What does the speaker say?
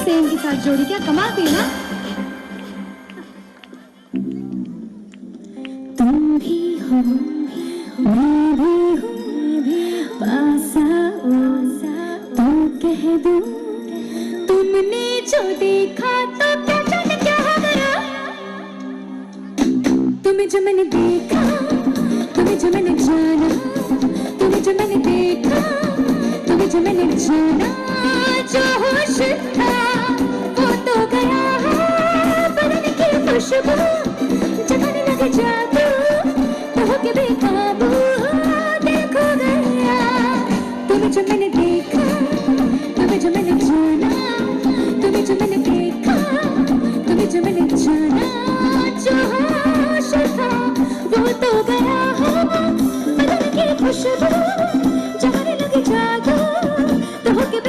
सेन के साथ जोड़ी क्या कमाल थी ना। तुम भी हो मैं भी हूँ, पास आओ तो कह दूं, तुमने जो देखा तो क्या जाने क्या गया। तुम्हें जो मैंने देखा, तुम्हें जो मैंने जाना, तुम्हें जो मैंने देखा, तुम्हें जो मैंने जाना, जो होश था वो तो गया है। बदन की खुशबू जगाने लगे जादू, तो हो के बेकाबू दिल खो गया। तुम्हें जो मैंने देखा, तुम्हें जो मैंने जाना, तुम्हें जो मैंने देखा, तुम्हें जो मैंने जाना, जो होश था वो तो गया है। बदन की खुशबू जगाने लगे जादू, तो हो के